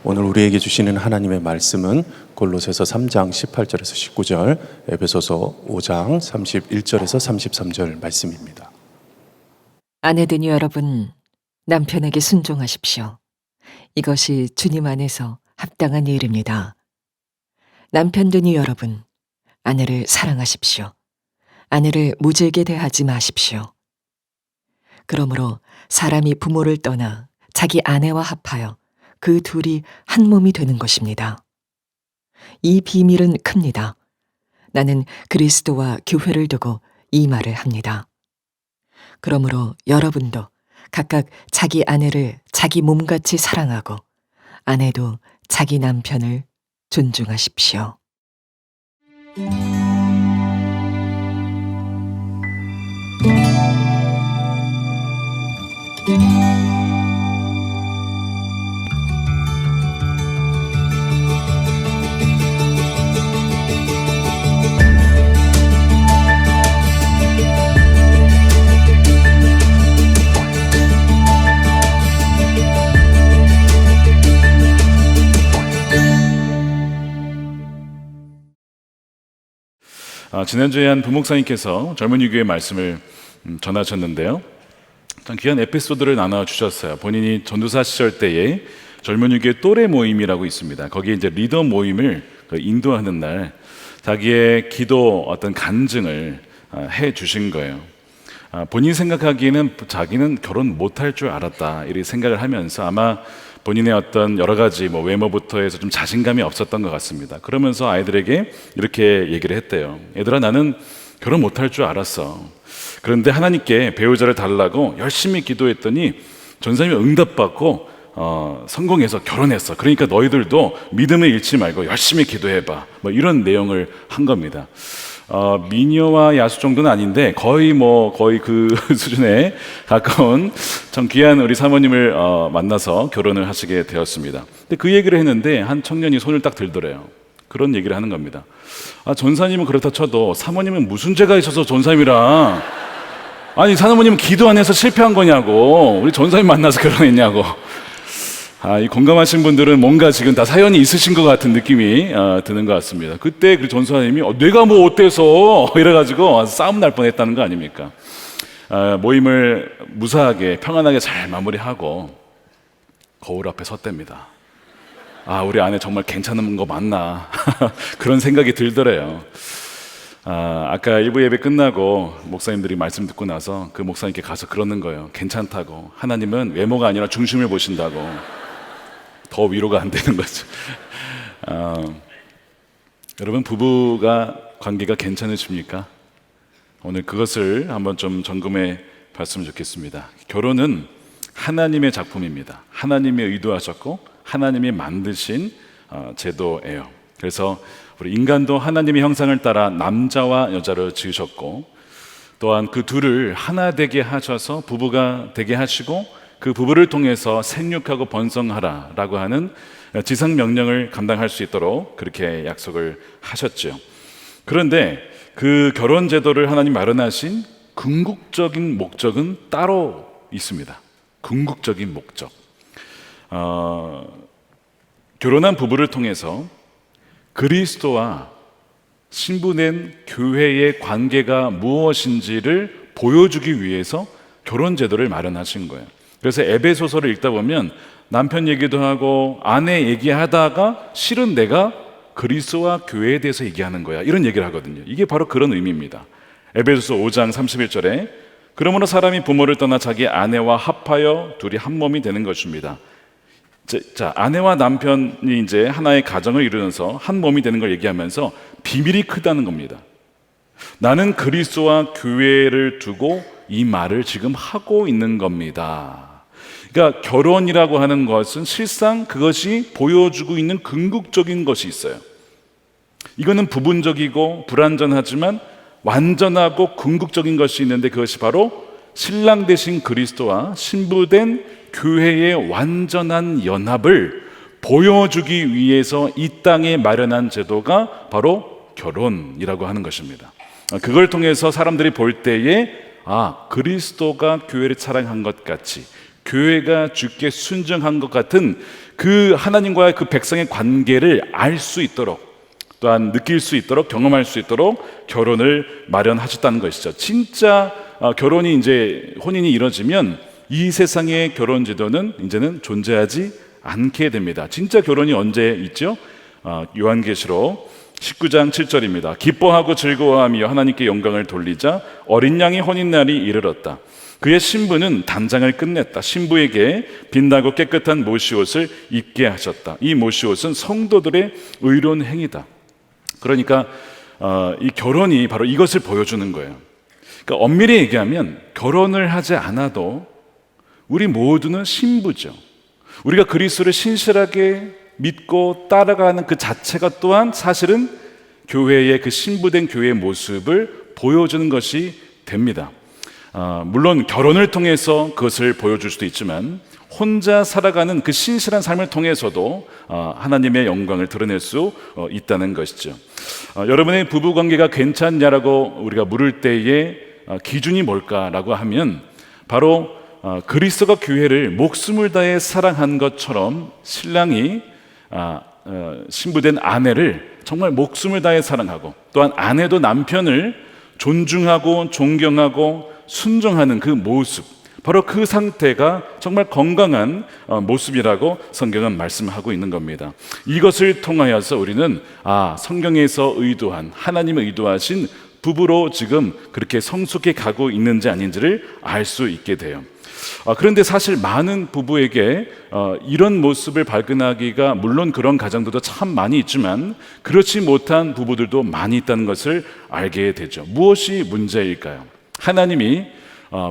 오늘 우리에게 주시는 하나님의 말씀은 골로새서 3장 18절에서 19절, 에베소서 5장 31절에서 33절 말씀입니다. 아내들이 여러분, 남편에게 순종하십시오. 이것이 주님 안에서 합당한 일입니다. 남편들이 여러분, 아내를 사랑하십시오. 아내를 무죄게 대하지 마십시오. 그러므로 사람이 부모를 떠나 자기 아내와 합하여 그 둘이 한 몸이 되는 것입니다. 이 비밀은 큽니다. 나는 그리스도와 교회를 두고 이 말을 합니다. 그러므로 여러분도 각각 자기 아내를 자기 몸같이 사랑하고 아내도 자기 남편을 존중하십시오. 지난주에 한 부목사님께서 젊은 유교의 말씀을 전하셨는데요. 참 귀한 에피소드를 나눠주셨어요. 본인이 전도사 시절 때에 젊은 유교의 또래 모임이라고 있습니다. 거기에 이제 리더 모임을 인도하는 날 자기의 기도 어떤 간증을 해 주신 거예요. 본인이 생각하기에는 자기는 결혼 못할 줄 알았다 이렇게 생각을 하면서 아마 본인의 어떤 여러 가지 외모부터 해서 좀 자신감이 없었던 것 같습니다. 그러면서 아이들에게 이렇게 얘기를 했대요. 얘들아, 나는 결혼 못할 줄 알았어. 그런데 하나님께 배우자를 달라고 열심히 기도했더니 전사님이 응답받고 성공해서 결혼했어. 그러니까 너희들도 믿음을 잃지 말고 열심히 기도해봐. 이런 내용을 한 겁니다. 미녀와 야수 정도는 아닌데 거의 그 수준에 가까운 참 귀한 우리 사모님을 만나서 결혼을 하시게 되었습니다. 근데 그 얘기를 했는데 한 청년이 손을 딱 들더래요. 그런 얘기를 하는 겁니다. 전사님은 그렇다 쳐도 사모님은 무슨 죄가 있어서 전사님이랑, 아니 사모님은 기도 안 해서 실패한 거냐고, 우리 전사님 만나서 결혼했냐고. 이 공감하신 분들은 뭔가 지금 다 사연이 있으신 것 같은 느낌이 드는 것 같습니다. 그때 그 전사님이 내가 뭐 어때서 이래가지고 싸움 날 뻔했다는 거 아닙니까? 모임을 무사하게 평안하게 잘 마무리하고 거울 앞에 섰답니다. 우리 아내 정말 괜찮은 거 맞나 그런 생각이 들더래요. 아까 일부 예배 끝나고 목사님들이 말씀 듣고 나서 그 목사님께 가서 그러는 거예요. 괜찮다고, 하나님은 외모가 아니라 중심을 보신다고. 더 위로가 안 되는 거죠. 여러분, 부부가 관계가 괜찮으십니까? 오늘 그것을 한번 좀 점검해 봤으면 좋겠습니다. 결혼은 하나님의 작품입니다. 하나님이 의도하셨고 하나님이 만드신 제도예요. 그래서 우리 인간도 하나님의 형상을 따라 남자와 여자를 지으셨고, 또한 그 둘을 하나 되게 하셔서 부부가 되게 하시고, 그 부부를 통해서 생육하고 번성하라 라고 하는 지상 명령을 감당할 수 있도록 그렇게 약속을 하셨죠. 그런데 그 결혼 제도를 하나님 마련하신 궁극적인 목적은 따로 있습니다. 궁극적인 목적. 결혼한 부부를 통해서 그리스도와 신부된 교회의 관계가 무엇인지를 보여주기 위해서 결혼 제도를 마련하신 거예요. 그래서 에베소서를 읽다 보면 남편 얘기도 하고 아내 얘기하다가 실은 내가 그리스도와 교회에 대해서 얘기하는 거야, 이런 얘기를 하거든요. 이게 바로 그런 의미입니다. 에베소서 5장 31절에 그러므로 사람이 부모를 떠나 자기 아내와 합하여 둘이 한 몸이 되는 것입니다. 자, 아내와 남편이 이제 하나의 가정을 이루면서 한 몸이 되는 걸 얘기하면서 비밀이 크다는 겁니다. 나는 그리스도와 교회를 두고 이 말을 지금 하고 있는 겁니다. 그러니까 결혼이라고 하는 것은 실상 그것이 보여주고 있는 궁극적인 것이 있어요. 이거는 부분적이고 불완전하지만 완전하고 궁극적인 것이 있는데, 그것이 바로 신랑 되신 그리스도와 신부된 교회의 완전한 연합을 보여주기 위해서 이 땅에 마련한 제도가 바로 결혼이라고 하는 것입니다. 그걸 통해서 사람들이 볼 때에 그리스도가 교회를 사랑한 것 같이 교회가 주께 순종한 것 같은 그 하나님과의 그 백성의 관계를 알 수 있도록, 또한 느낄 수 있도록, 경험할 수 있도록 결혼을 마련하셨다는 것이죠. 진짜 결혼이 이제 혼인이 이루어지면 이 세상의 결혼 제도는 이제는 존재하지 않게 됩니다. 진짜 결혼이 언제 있죠? 요한계시록 19장 7절입니다. 기뻐하고 즐거워하며 하나님께 영광을 돌리자 어린 양의 혼인날이 이르렀다. 그의 신부는 단장을 끝냈다. 신부에게 빛나고 깨끗한 모시옷을 입게 하셨다. 이 모시옷은 성도들의 의로운 행위다. 그러니까 이 결혼이 바로 이것을 보여주는 거예요. 그러니까 엄밀히 얘기하면 결혼을 하지 않아도 우리 모두는 신부죠. 우리가 그리스도를 신실하게 믿고 따라가는 그 자체가 또한 사실은 교회의 그 신부된 교회의 모습을 보여주는 것이 됩니다. 물론 결혼을 통해서 그것을 보여줄 수도 있지만 혼자 살아가는 그 신실한 삶을 통해서도 하나님의 영광을 드러낼 수 있다는 것이죠. 여러분의 부부관계가 괜찮냐라고 우리가 물을 때의 기준이 뭘까라고 하면 바로 그리스도가 교회를 목숨을 다해 사랑한 것처럼 신랑이 신부된 아내를 정말 목숨을 다해 사랑하고, 또한 아내도 남편을 존중하고 존경하고 순종하는 그 모습, 바로 그 상태가 정말 건강한 모습이라고 성경은 말씀하고 있는 겁니다. 이것을 통하여서 우리는 성경에서 의도한, 하나님의 의도하신 부부로 지금 그렇게 성숙해 가고 있는지 아닌지를 알 수 있게 돼요. 그런데 사실 많은 부부에게 이런 모습을 발견하기가, 물론 그런 가정들도 참 많이 있지만 그렇지 못한 부부들도 많이 있다는 것을 알게 되죠. 무엇이 문제일까요? 하나님이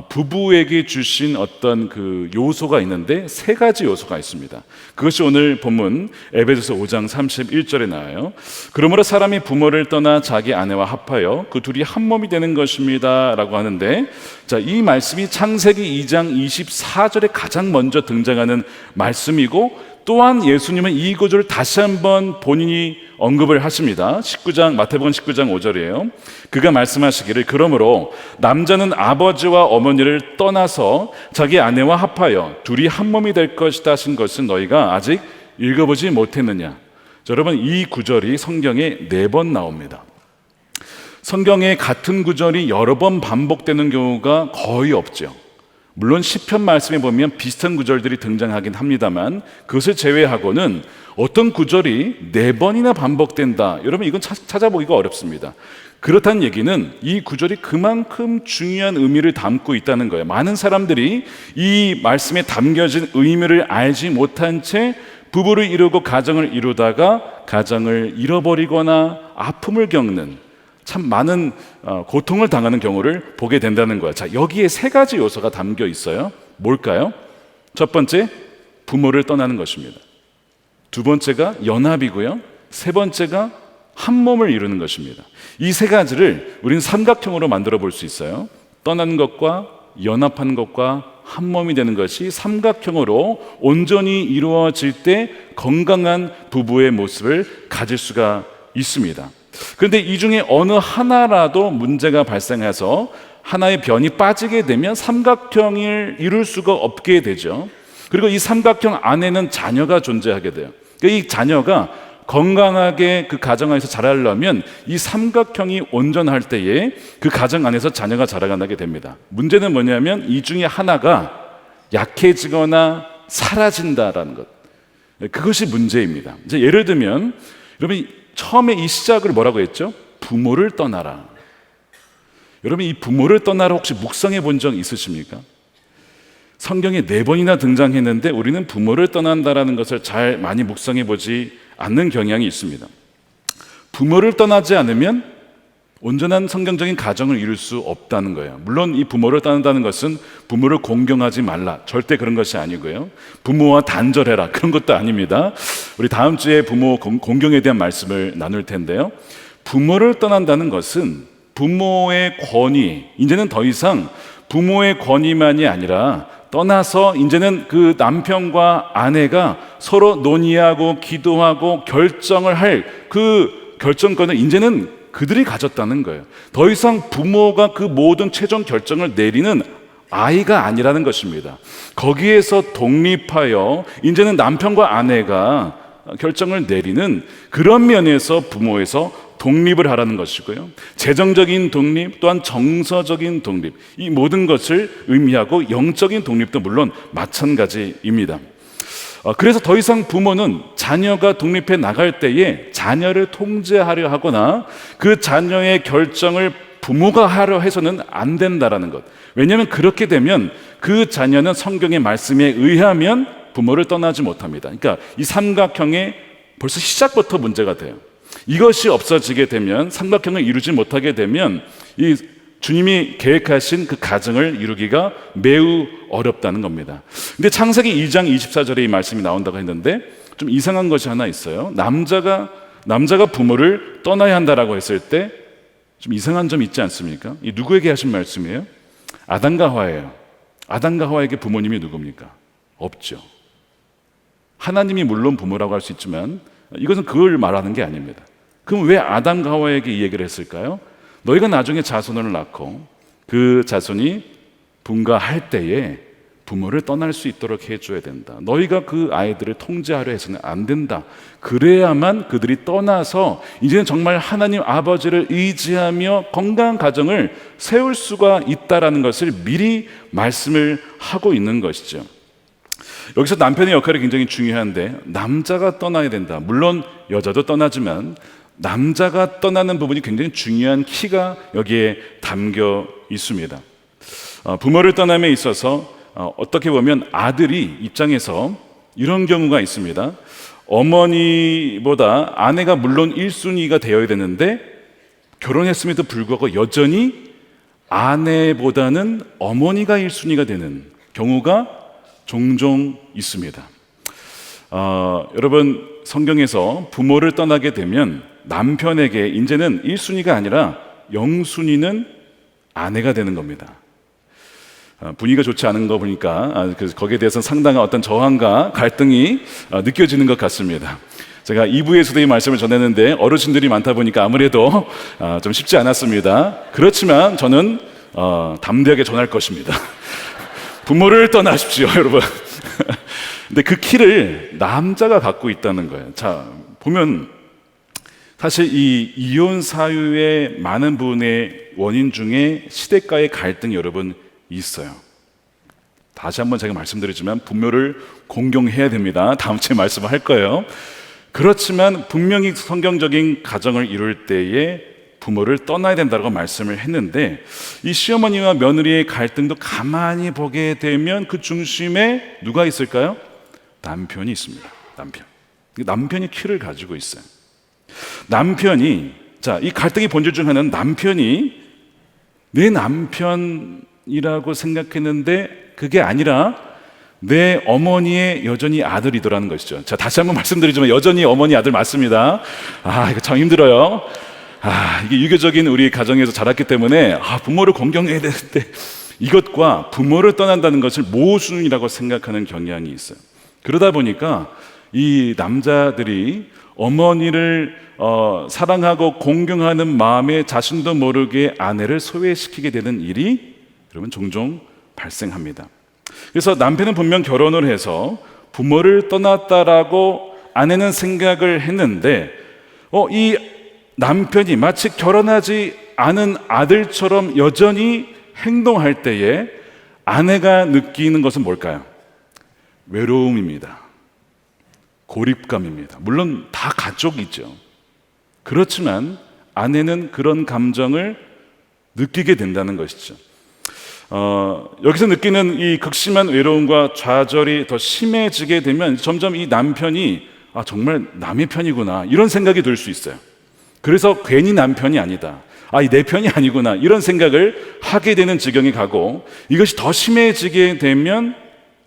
부부에게 주신 어떤 그 요소가 있는데 세 가지 요소가 있습니다. 그것이 오늘 본문 에베소서 5장 31절에 나와요. 그러므로 사람이 부모를 떠나 자기 아내와 합하여 그 둘이 한 몸이 되는 것입니다 라고 하는데, 자, 이 말씀이 창세기 2장 24절에 가장 먼저 등장하는 말씀이고, 또한 예수님은 이 구절을 다시 한번 본인이 언급을 하십니다. 마태복음 19장 5절이에요. 그가 말씀하시기를 그러므로 남자는 아버지와 어머니를 떠나서 자기 아내와 합하여 둘이 한 몸이 될 것이다 하신 것은 너희가 아직 읽어보지 못했느냐. 자, 여러분, 이 구절이 성경에 4번 나옵니다. 성경에 같은 구절이 여러 번 반복되는 경우가 거의 없죠. 물론 시편 말씀에 보면 비슷한 구절들이 등장하긴 합니다만 그것을 제외하고는 어떤 구절이 4번이나 반복된다, 여러분 이건 찾아보기가 어렵습니다. 그렇다는 얘기는 이 구절이 그만큼 중요한 의미를 담고 있다는 거예요. 많은 사람들이 이 말씀에 담겨진 의미를 알지 못한 채 부부를 이루고 가정을 이루다가 가정을 잃어버리거나 아픔을 겪는, 참 많은 고통을 당하는 경우를 보게 된다는 거예요. 자, 여기에 3가지 요소가 담겨 있어요. 뭘까요? 첫 번째, 부모를 떠나는 것입니다. 두 번째가 연합이고요. 세 번째가 한 몸을 이루는 것입니다. 이 3가지를 우리는 삼각형으로 만들어 볼 수 있어요. 떠나는 것과 연합하는 것과 한 몸이 되는 것이 삼각형으로 온전히 이루어질 때 건강한 부부의 모습을 가질 수가 있습니다. 그런데 이 중에 어느 하나라도 문제가 발생해서 하나의 변이 빠지게 되면 삼각형을 이룰 수가 없게 되죠. 그리고 이 삼각형 안에는 자녀가 존재하게 돼요. 이 자녀가 건강하게 그 가정 안에서 자라려면 이 삼각형이 온전할 때에 그 가정 안에서 자녀가 자라나게 됩니다. 문제는 뭐냐면 이 중에 하나가 약해지거나 사라진다라는 것, 그것이 문제입니다. 이제 예를 들면 여러분, 처음에 이 시작을 뭐라고 했죠? 부모를 떠나라. 여러분, 이 부모를 떠나라 혹시 묵상해 본 적 있으십니까? 성경에 4번이나 등장했는데 우리는 부모를 떠난다라는 것을 잘 많이 묵상해 보지 않는 경향이 있습니다. 부모를 떠나지 않으면 온전한 성경적인 가정을 이룰 수 없다는 거예요. 물론 이 부모를 떠난다는 것은 부모를 공경하지 말라, 절대 그런 것이 아니고요. 부모와 단절해라, 그런 것도 아닙니다. 우리 다음 주에 부모 공경에 대한 말씀을 나눌 텐데요. 부모를 떠난다는 것은 부모의 권위, 이제는 더 이상 부모의 권위만이 아니라 떠나서 이제는 그 남편과 아내가 서로 논의하고 기도하고 결정을 할 그 결정권을 이제는 그들이 가졌다는 거예요. 더 이상 부모가 그 모든 최종 결정을 내리는 아이가 아니라는 것입니다. 거기에서 독립하여 이제는 남편과 아내가 결정을 내리는 그런 면에서 부모에서 독립을 하라는 것이고요. 재정적인 독립 또한 정서적인 독립, 이 모든 것을 의미하고 영적인 독립도 물론 마찬가지입니다. 그래서 더 이상 부모는 자녀가 독립해 나갈 때에 자녀를 통제하려 하거나 그 자녀의 결정을 부모가 하려 해서는 안 된다라는 것. 왜냐하면 그렇게 되면 그 자녀는 성경의 말씀에 의하면 부모를 떠나지 못합니다. 그러니까 이 삼각형의 벌써 시작부터 문제가 돼요. 이것이 없어지게 되면, 삼각형을 이루지 못하게 되면 이 주님이 계획하신 그 가정을 이루기가 매우 어렵다는 겁니다. 근데 창세기 2장 24절에 이 말씀이 나온다고 했는데 좀 이상한 것이 하나 있어요. 남자가 부모를 떠나야 한다라고 했을 때 좀 이상한 점이 있지 않습니까? 이 누구에게 하신 말씀이에요? 아담과 하와예요. 아담과 하와에게 부모님이 누굽니까? 없죠. 하나님이 물론 부모라고 할 수 있지만 이것은 그걸 말하는 게 아닙니다. 그럼 왜 아담과 하와에게 이 얘기를 했을까요? 너희가 나중에 자손을 낳고 그 자손이 분가할 때에 부모를 떠날 수 있도록 해줘야 된다. 너희가 그 아이들을 통제하려 해서는 안 된다. 그래야만 그들이 떠나서 이제는 정말 하나님 아버지를 의지하며 건강한 가정을 세울 수가 있다라는 것을 미리 말씀을 하고 있는 것이죠. 여기서 남편의 역할이 굉장히 중요한데 남자가 떠나야 된다. 물론 여자도 떠나지만 남자가 떠나는 부분이 굉장히 중요한 키가 여기에 담겨 있습니다. 부모를 떠남에 있어서 어떻게 보면 아들이 입장에서 이런 경우가 있습니다. 어머니보다 아내가 물론 1순위가 되어야 되는데 결혼했음에도 불구하고 여전히 아내보다는 어머니가 1순위가 되는 경우가 종종 있습니다. 여러분, 성경에서 부모를 떠나게 되면 남편에게 이제는 1순위가 아니라 0순위는 아내가 되는 겁니다. 분위기가 좋지 않은 거 보니까 거기에 대해서 상당한 어떤 저항과 갈등이 느껴지는 것 같습니다. 제가 2부에서도 이 말씀을 전했는데 어르신들이 많다 보니까 아무래도 좀 쉽지 않았습니다. 그렇지만 저는 담대하게 전할 것입니다. 부모를 떠나십시오, 여러분. 근데 그 키를 남자가 갖고 있다는 거예요. 자, 보면 사실 이 이혼 사유의 많은 부분의 원인 중에 시댁과의 갈등이 여러분 있어요. 다시 한번 제가 말씀드리지만 부모를 공경해야 됩니다. 다음 주에 말씀을 할 거예요. 그렇지만 분명히 성경적인 가정을 이룰 때에 부모를 떠나야 된다고 말씀을 했는데 이 시어머니와 며느리의 갈등도 가만히 보게 되면 그 중심에 누가 있을까요? 남편이 있습니다. 남편이 키를 가지고 있어요. 남편이, 자, 이 갈등의 본질 중 하나는 남편이 내 남편이라고 생각했는데 그게 아니라 내 어머니의 여전히 아들이더라는 것이죠. 자, 다시 한번 말씀드리지만 여전히 어머니 아들 맞습니다. 이거 참 힘들어요. 이게 유교적인 우리 가정에서 자랐기 때문에 부모를 공경해야 되는데 이것과 부모를 떠난다는 것을 모순이라고 생각하는 경향이 있어요. 그러다 보니까 이 남자들이 어머니를 사랑하고 공경하는 마음에 자신도 모르게 아내를 소외시키게 되는 일이 여러분 종종 발생합니다. 그래서 남편은 분명 결혼을 해서 부모를 떠났다라고 아내는 생각을 했는데 이 남편이 마치 결혼하지 않은 아들처럼 여전히 행동할 때에 아내가 느끼는 것은 뭘까요? 외로움입니다. 고립감입니다. 물론 다 가족이죠. 그렇지만 아내는 그런 감정을 느끼게 된다는 것이죠. 여기서 느끼는 이 극심한 외로움과 좌절이 더 심해지게 되면 점점 이 남편이 정말 남의 편이구나 이런 생각이 들 수 있어요. 그래서 괜히 남편이 아니다, 내 편이 아니구나 이런 생각을 하게 되는 지경에 가고 이것이 더 심해지게 되면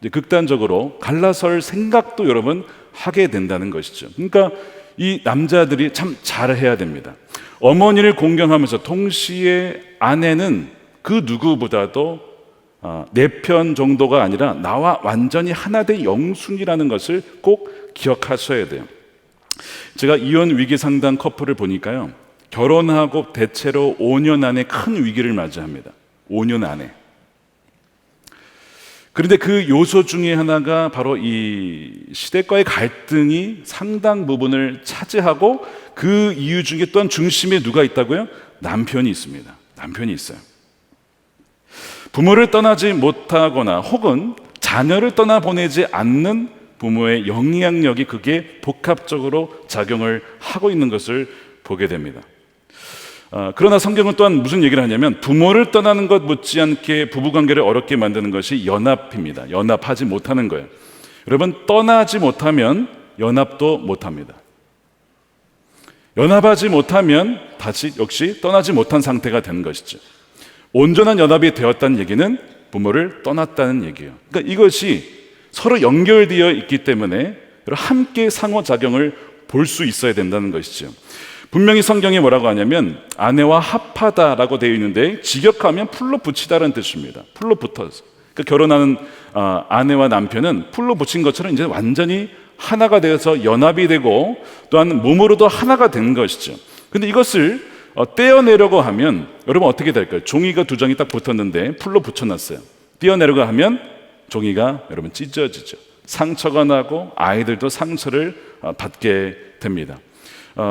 이제 극단적으로 갈라설 생각도 여러분 하게 된다는 것이죠. 그러니까 이 남자들이 참 잘해야 됩니다. 어머니를 공경하면서 동시에 아내는 그 누구보다도 내 편 정도가 아니라 나와 완전히 하나 된 영순이라는 것을 꼭 기억하셔야 돼요. 제가 이혼 위기 상담 커플을 보니까요, 결혼하고 대체로 5년 안에 큰 위기를 맞이합니다. 5년 안에. 그런데 그 요소 중에 하나가 바로 이 시댁과의 갈등이 상당 부분을 차지하고 그 이유 중에 또한 중심에 누가 있다고요? 남편이 있습니다. 남편이 있어요. 부모를 떠나지 못하거나 혹은 자녀를 떠나보내지 않는 부모의 영향력이 그게 복합적으로 작용을 하고 있는 것을 보게 됩니다. 그러나 성경은 또한 무슨 얘기를 하냐면 부모를 떠나는 것 못지않게 부부관계를 어렵게 만드는 것이 연합입니다. 연합하지 못하는 거예요. 여러분, 떠나지 못하면 연합도 못합니다. 연합하지 못하면 다시 역시 떠나지 못한 상태가 되는 것이죠. 온전한 연합이 되었다는 얘기는 부모를 떠났다는 얘기예요. 그러니까 이것이 서로 연결되어 있기 때문에 함께 상호작용을 볼 수 있어야 된다는 것이죠. 분명히 성경이 뭐라고 하냐면 아내와 합하다라고 되어 있는데 직역하면 풀로 붙이다라는 뜻입니다. 풀로 붙어서. 그러니까 결혼하는 아내와 남편은 풀로 붙인 것처럼 이제 완전히 하나가 되어서 연합이 되고 또한 몸으로도 하나가 된 것이죠. 근데 이것을 떼어내려고 하면 여러분 어떻게 될까요? 종이가 두 장이 딱 붙었는데 풀로 붙여놨어요. 떼어내려고 하면 종이가 여러분 찢어지죠. 상처가 나고 아이들도 상처를 받게 됩니다.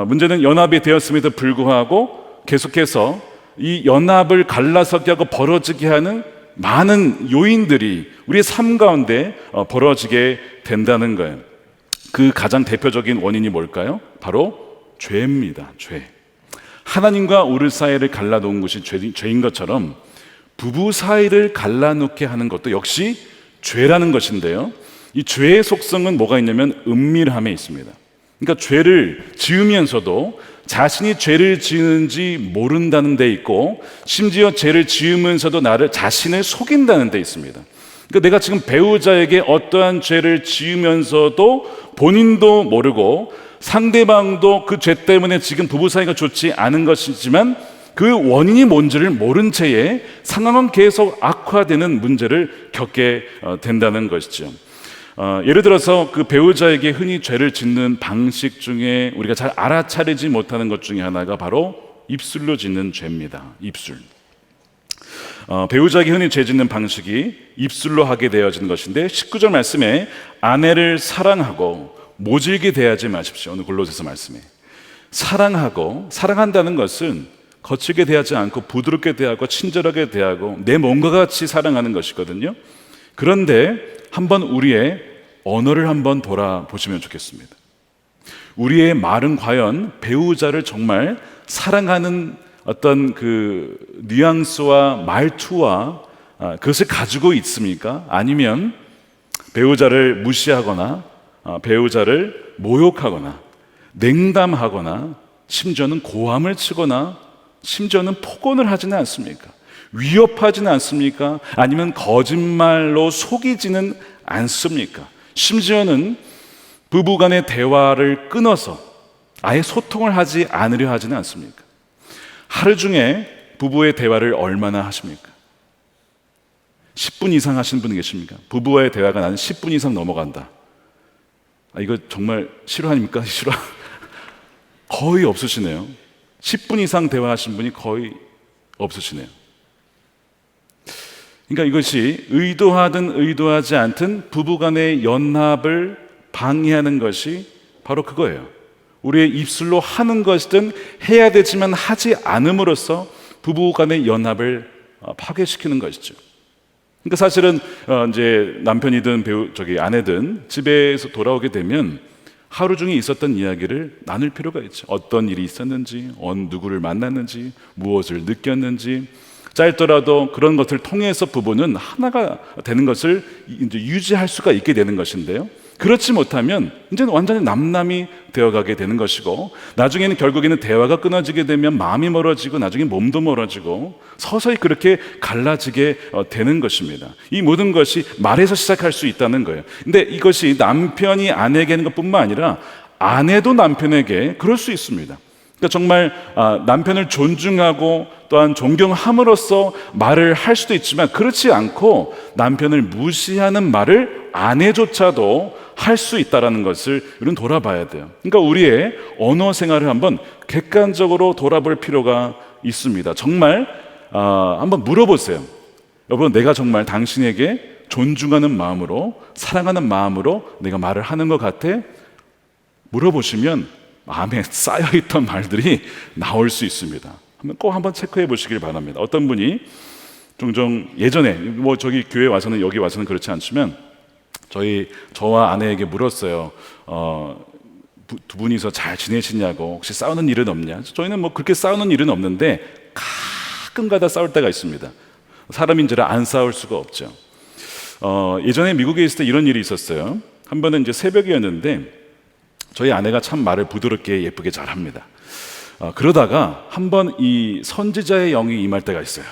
문제는 연합이 되었음에도 불구하고 계속해서 이 연합을 갈라서게 하고 벌어지게 하는 많은 요인들이 우리의 삶 가운데 벌어지게 된다는 거예요. 그 가장 대표적인 원인이 뭘까요? 바로 죄입니다. 죄. 하나님과 우리 사이를 갈라놓은 것이 죄인 것처럼 부부 사이를 갈라놓게 하는 것도 역시 죄라는 것인데요. 이 죄의 속성은 뭐가 있냐면 은밀함에 있습니다. 그러니까 죄를 지으면서도 자신이 죄를 지는지 모른다는 데 있고 심지어 죄를 지으면서도 자신을 속인다는 데 있습니다. 그러니까 내가 지금 배우자에게 어떠한 죄를 지으면서도 본인도 모르고 상대방도 그 죄 때문에 지금 부부 사이가 좋지 않은 것이지만 그 원인이 뭔지를 모른 채에 상황은 계속 악화되는 문제를 겪게 된다는 것이죠. 예를 들어서 그 배우자에게 흔히 죄를 짓는 방식 중에 우리가 잘 알아차리지 못하는 것 중에 하나가 바로 입술로 짓는 죄입니다. 입술. 배우자에게 흔히 죄 짓는 방식이 입술로 하게 되어진 것인데 19절 말씀에 아내를 사랑하고 모질게 대하지 마십시오. 오늘 골로새서 말씀에 사랑한다는 것은 거칠게 대하지 않고 부드럽게 대하고 친절하게 대하고 내 몸과 같이 사랑하는 것이거든요. 그런데 한번 우리의 언어를 한번 돌아보시면 좋겠습니다. 우리의 말은 과연 배우자를 정말 사랑하는 어떤 그 뉘앙스와 말투와 그것을 가지고 있습니까? 아니면 배우자를 무시하거나 배우자를 모욕하거나 냉담하거나 심지어는 고함을 치거나 심지어는 폭언을 하지는 않습니까? 위협하지는 않습니까? 아니면 거짓말로 속이지는 않습니까? 심지어는 부부간의 대화를 끊어서 아예 소통을 하지 않으려 하지는 않습니까? 하루 중에 부부의 대화를 얼마나 하십니까? 10분 이상 하시는 분이 계십니까? 부부와의 대화가 나는 10분 이상 넘어간다. 이거 정말 실화입니까? 실화? 거의 없으시네요. 10분 이상 대화하신 분이 거의 없으시네요. 그러니까 이것이 의도하든 의도하지 않든 부부간의 연합을 방해하는 것이 바로 그거예요. 우리의 입술로 하는 것이든 해야 되지만 하지 않음으로써 부부간의 연합을 파괴시키는 것이죠. 그러니까 사실은 이제 남편이든 아내든 집에서 돌아오게 되면 하루 중에 있었던 이야기를 나눌 필요가 있죠. 어떤 일이 있었는지, 누구를 만났는지, 무엇을 느꼈는지, 짧더라도 그런 것을 통해서 부부는 하나가 되는 것을 이제 유지할 수가 있게 되는 것인데요. 그렇지 못하면 이제는 완전히 남남이 되어가게 되는 것이고 나중에는 결국에는 대화가 끊어지게 되면 마음이 멀어지고 나중에 몸도 멀어지고 서서히 그렇게 갈라지게 되는 것입니다. 이 모든 것이 말에서 시작할 수 있다는 거예요. 근데 이것이 남편이 아내에게 하는 것뿐만 아니라 아내도 남편에게 그럴 수 있습니다. 그러니까 정말 남편을 존중하고 또한 존경함으로써 말을 할 수도 있지만 그렇지 않고 남편을 무시하는 말을 아내조차도 할 수 있다는 것을 우리는 돌아봐야 돼요. 그러니까 우리의 언어 생활을 한번 객관적으로 돌아볼 필요가 있습니다. 정말 한번 물어보세요. 여러분, 내가 정말 당신에게 존중하는 마음으로, 사랑하는 마음으로 내가 말을 하는 것 같아? 물어보시면 마음에 쌓여있던 말들이 나올 수 있습니다. 꼭 한번 체크해 보시길 바랍니다. 어떤 분이 종종 예전에 뭐 저기 교회 와서는, 여기 와서는 그렇지 않지만 저와 아내에게 물었어요. 두 분이서 잘 지내시냐고, 혹시 싸우는 일은 없냐? 저희는 뭐 그렇게 싸우는 일은 없는데 가끔가다 싸울 때가 있습니다. 사람인지라 안 싸울 수가 없죠. 예전에 미국에 있을 때 이런 일이 있었어요. 한 번은 이제 새벽이었는데 저희 아내가 참 말을 부드럽게 예쁘게 잘합니다. 그러다가 한 번 이 선지자의 영이 임할 때가 있어요.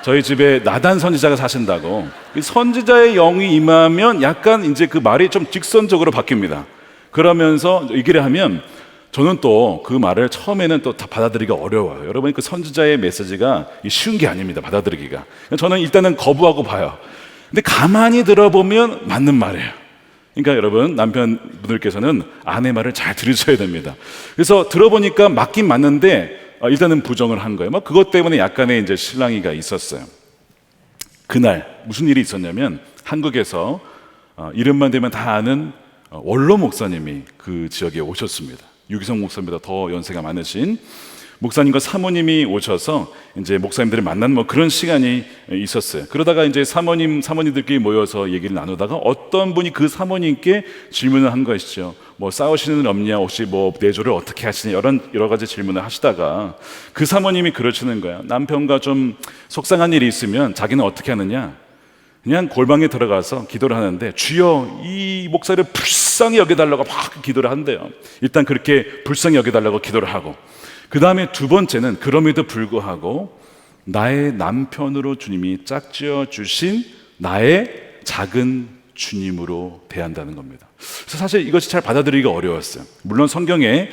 저희 집에 나단 선지자가 사신다고. 이 선지자의 영이 임하면 약간 이제 그 말이 좀 직선적으로 바뀝니다. 그러면서 얘기를 하면 저는 또 그 말을 처음에는 또 다 받아들이기가 어려워요. 여러분, 그 선지자의 메시지가 쉬운 게 아닙니다, 받아들이기가. 저는 일단은 거부하고 봐요. 근데 가만히 들어보면 맞는 말이에요. 그러니까 여러분, 남편분들께서는 아내 말을 잘 들으셔야 됩니다. 그래서 들어보니까 맞긴 맞는데 일단은 부정을 한 거예요. 그것 때문에 약간의 이제 실랑이가 있었어요. 그날 무슨 일이 있었냐면 한국에서 이름만 대면 다 아는 원로 목사님이 그 지역에 오셨습니다. 유기성 목사님보다 더 연세가 많으신 목사님과 사모님이 오셔서 이제 목사님들을 만나는 뭐 그런 시간이 있었어요. 그러다가 이제 사모님들끼리 모여서 얘기를 나누다가 어떤 분이 그 사모님께 질문을 한 것이죠. 뭐 싸우시는 일 없냐, 혹시 뭐 내조를 어떻게 하시냐, 여러 가지 질문을 하시다가 그 사모님이 그러시는 거야. 남편과 좀 속상한 일이 있으면 자기는 어떻게 하느냐, 그냥 골방에 들어가서 기도를 하는데 주여 이 목사를 불쌍히 여겨달라고 막 기도를 한대요. 일단 그렇게 불쌍히 여겨달라고 기도를 하고, 그 다음에 두 번째는 그럼에도 불구하고 나의 남편으로 주님이 짝지어 주신 나의 작은 주님으로 대한다는 겁니다. 그래서 사실 이것이 잘 받아들이기가 어려웠어요. 물론 성경에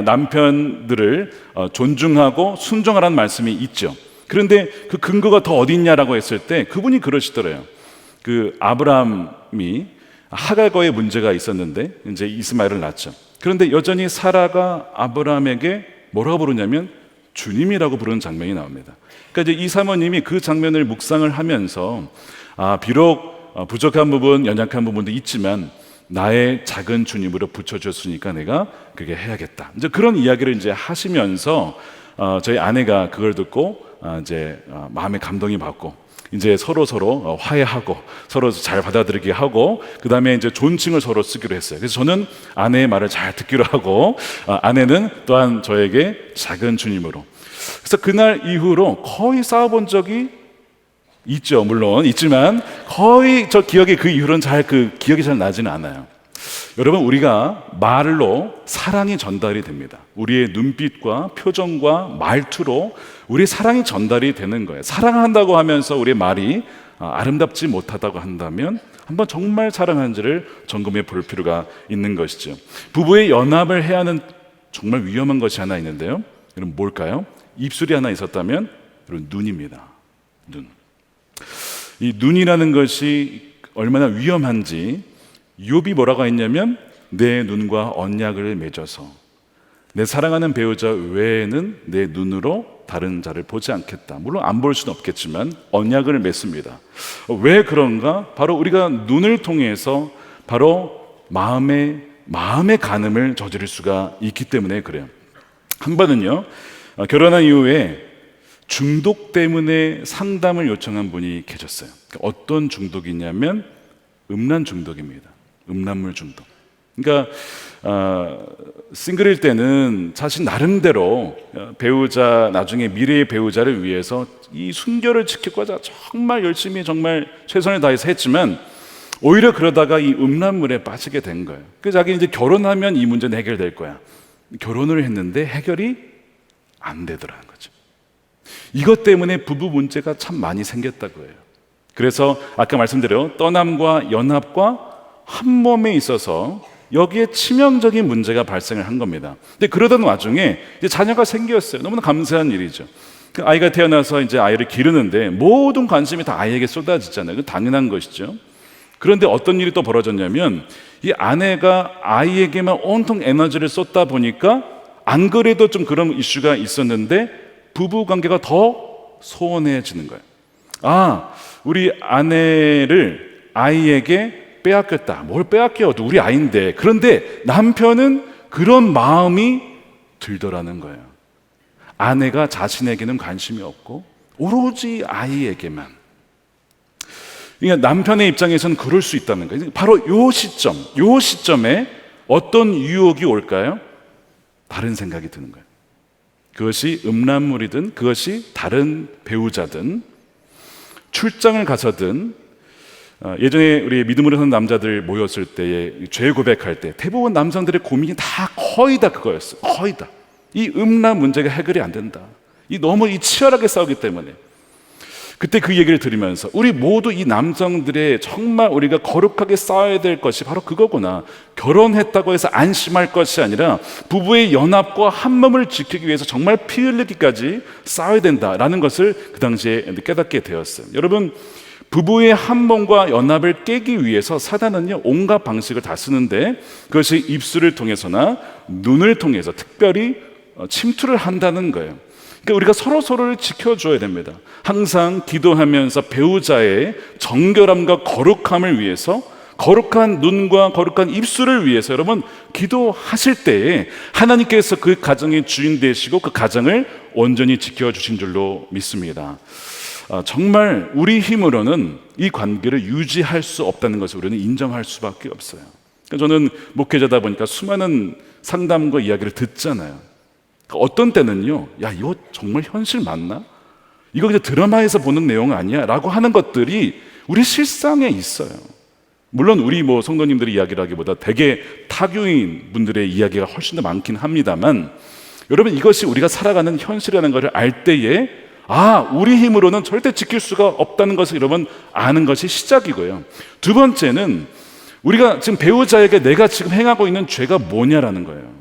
남편들을 존중하고 순종하라는 말씀이 있죠. 그런데 그 근거가 더 어디 있냐라고 했을 때 그분이 그러시더래요. 그 아브라함이 하갈과의 문제가 있었는데 이제 이스마엘을 낳죠. 그런데 여전히 사라가 아브라함에게 뭐라고 부르냐면 주님이라고 부르는 장면이 나옵니다. 그러니까 이제 이 사모님이 그 장면을 묵상을 하면서 비록 부족한 부분, 연약한 부분도 있지만 나의 작은 주님으로 붙여줬으니까 내가 그렇게 해야겠다. 이제 그런 이야기를 이제 하시면서 저희 아내가 그걸 듣고 이제 마음에 감동이 받고 이제 서로 화해하고 서로 잘 받아들이게 하고 그 다음에 이제 존칭을 서로 쓰기로 했어요. 그래서 저는 아내의 말을 잘 듣기로 하고 아내는 또한 저에게 작은 주님으로. 그래서 그날 이후로 거의 싸워본 적이 있죠. 물론 있지만 거의 저 기억이 그 이후로는 기억이 잘 나지는 않아요. 여러분, 우리가 말로 사랑이 전달이 됩니다. 우리의 눈빛과 표정과 말투로 우리의 사랑이 전달이 되는 거예요. 사랑한다고 하면서 우리의 말이 아름답지 못하다고 한다면 한번 정말 사랑하는지를 점검해 볼 필요가 있는 것이죠. 부부의 연합을 해야 하는 정말 위험한 것이 하나 있는데요. 여러분, 뭘까요? 입술이 하나 있었다면 여러분, 눈입니다. 눈. 이 눈이라는 것이 얼마나 위험한지 욥이 뭐라고 했냐면 내 눈과 언약을 맺어서 내 사랑하는 배우자 외에는 내 눈으로 다른 자를 보지 않겠다. 물론 안 볼 수는 없겠지만 언약을 맺습니다. 왜 그런가? 바로 우리가 눈을 통해서 바로 마음의 간음을 저지를 수가 있기 때문에 그래요. 한 번은요, 결혼한 이후에 중독 때문에 상담을 요청한 분이 계셨어요. 어떤 중독이냐면 음란 중독입니다. 음란물 중독. 그러니까 싱글일 때는 자신 나름대로 배우자, 나중에 미래의 배우자를 위해서 이 순결을 지키고자 정말 열심히 정말 최선을 다해서 했지만 오히려 그러다가 이 음란물에 빠지게 된 거예요. 그래서 자기 이제 결혼하면 이 문제는 해결될 거야. 결혼을 했는데 해결이 안 되더라는 거죠. 이것 때문에 부부 문제가 참 많이 생겼다고 해요. 그래서 아까 말씀드려 떠남과 연합과 한 몸에 있어서 여기에 치명적인 문제가 발생을 한 겁니다. 근데 그러던 와중에 이제 자녀가 생겼어요. 너무나 감사한 일이죠. 그 아이가 태어나서 이제 아이를 기르는데 모든 관심이 다 아이에게 쏟아지잖아요. 그 당연한 것이죠. 그런데 어떤 일이 또 벌어졌냐면 이 아내가 아이에게만 온통 에너지를 쏟다 보니까 안 그래도 좀 그런 이슈가 있었는데 부부 관계가 더 소원해지는 거예요. 우리 아내를 아이에게 빼앗겼다. 뭘 빼앗겨도 우리 아이인데. 그런데 남편은 그런 마음이 들더라는 거예요. 아내가 자신에게는 관심이 없고 오로지 아이에게만. 그러니까 남편의 입장에서는 그럴 수 있다는 거예요. 바로 요 시점에 어떤 유혹이 올까요? 다른 생각이 드는 거예요. 그것이 음란물이든 그것이 다른 배우자든 출장을 가서든 예전에 우리 믿음으로 사는 남자들 모였을 때에 죄 고백할 때 대부분 남성들의 고민이 다 거의 다 그거였어요. 거의 다. 이 음란 문제가 해결이 안 된다. 너무 치열하게 싸우기 때문에. 그때 그 얘기를 들으면서 우리 모두 이 남성들의 정말 우리가 거룩하게 싸워야 될 것이 바로 그거구나. 결혼했다고 해서 안심할 것이 아니라 부부의 연합과 한 몸을 지키기 위해서 정말 피 흘리기까지 싸워야 된다라는 것을 그 당시에 깨닫게 되었어요. 여러분, 부부의 한 몸과 연합을 깨기 위해서 사단은요 온갖 방식을 다 쓰는데 그것이 입술을 통해서나 눈을 통해서 특별히 침투를 한다는 거예요. 그러니까 우리가 서로를 지켜줘야 됩니다. 항상 기도하면서 배우자의 정결함과 거룩함을 위해서, 거룩한 눈과 거룩한 입술을 위해서 여러분 기도하실 때에 하나님께서 그 가정의 주인 되시고 그 가정을 온전히 지켜주신 줄로 믿습니다. 정말 우리 힘으로는 이 관계를 유지할 수 없다는 것을 우리는 인정할 수밖에 없어요. 저는 목회자다 보니까 수많은 상담과 이야기를 듣잖아요. 어떤 때는요, 야, 이거 정말 현실 맞나? 이거 그냥 드라마에서 보는 내용 아니야? 라고 하는 것들이 우리 실상에 있어요. 물론 우리 성도님들의 이야기라기보다 대개 타교인 분들의 이야기가 훨씬 더 많긴 합니다만, 여러분 이것이 우리가 살아가는 현실이라는 것을 알 때에 우리 힘으로는 절대 지킬 수가 없다는 것을 여러분 아는 것이 시작이고요. 두 번째는 우리가 지금 배우자에게 내가 지금 행하고 있는 죄가 뭐냐라는 거예요.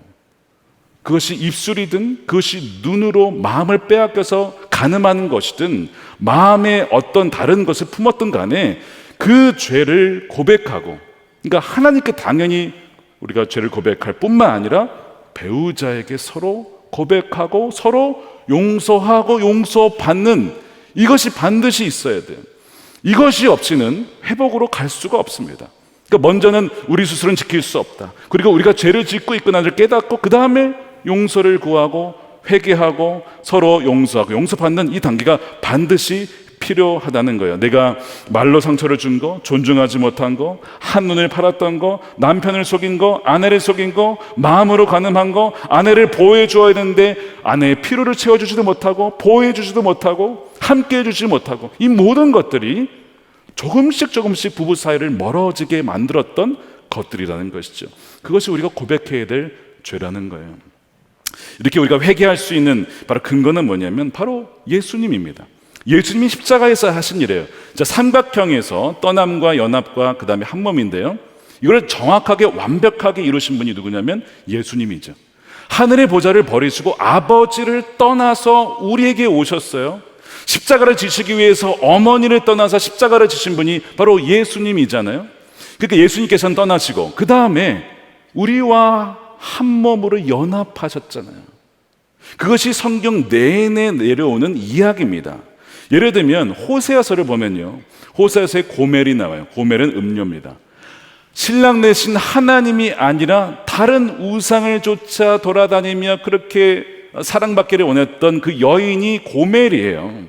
그것이 입술이든 그것이 눈으로 마음을 빼앗겨서 간음하는 것이든 마음에 어떤 다른 것을 품었든 간에 그 죄를 고백하고, 그러니까 하나님께 당연히 우리가 죄를 고백할 뿐만 아니라 배우자에게 서로 고백하고 서로 용서하고 용서받는 이것이 반드시 있어야 돼요. 이것이 없이는 회복으로 갈 수가 없습니다. 그러니까 먼저는 우리 스스로는 지킬 수 없다. 그리고 우리가 죄를 짓고 있구나를 깨닫고 그 다음에 용서를 구하고 회개하고 서로 용서하고 용서받는 이 단계가 반드시 필요하다는 거예요. 내가 말로 상처를 준 거, 존중하지 못한 거, 한눈을 팔았던 거, 남편을 속인 거, 아내를 속인 거, 마음으로 간음한 거, 아내를 보호해 주어야 되는데 아내의 필요를 채워주지도 못하고 보호해 주지도 못하고 함께해 주지 못하고 이 모든 것들이 조금씩 부부 사이를 멀어지게 만들었던 것들이라는 것이죠. 그것이 우리가 고백해야 될 죄라는 거예요. 이렇게 우리가 회개할 수 있는 바로 근거는 뭐냐면 바로 예수님입니다. 예수님이 십자가에서 하신 일이에요. 삼각형에서 떠남과 연합과 그 다음에 한 몸인데요, 이걸 정확하게 완벽하게 이루신 분이 누구냐면 예수님이죠. 하늘의 보좌를 버리시고 아버지를 떠나서 우리에게 오셨어요. 십자가를 지시기 위해서 어머니를 떠나서 십자가를 지신 분이 바로 예수님이잖아요. 그러니까 예수님께서는 떠나시고 그 다음에 우리와 한 몸으로 연합하셨잖아요. 그것이 성경 내내 내려오는 이야기입니다. 예를 들면 호세아서를 보면요, 호세아서에 고멜이 나와요. 고멜은 음료입니다. 신랑 되신 하나님이 아니라 다른 우상을 쫓아 돌아다니며 그렇게 사랑받기를 원했던 그 여인이 고멜이에요.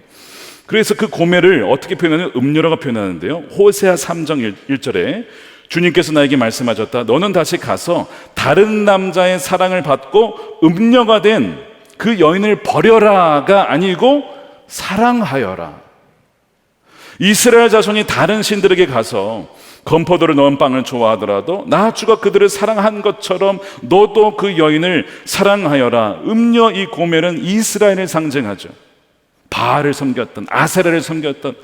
그래서 그 고멜을 어떻게 표현하냐면 음료라고 표현하는데요, 호세아 3장 1절에 주님께서 나에게 말씀하셨다. 너는 다시 가서 다른 남자의 사랑을 받고 음녀가 된 그 여인을 버려라가 아니고 사랑하여라. 이스라엘 자손이 다른 신들에게 가서 건포도를 넣은 빵을 좋아하더라도 나 주가 그들을 사랑한 것처럼 너도 그 여인을 사랑하여라. 음녀 이 고멜은 이스라엘을 상징하죠. 바알을 섬겼던, 아세라를 섬겼던,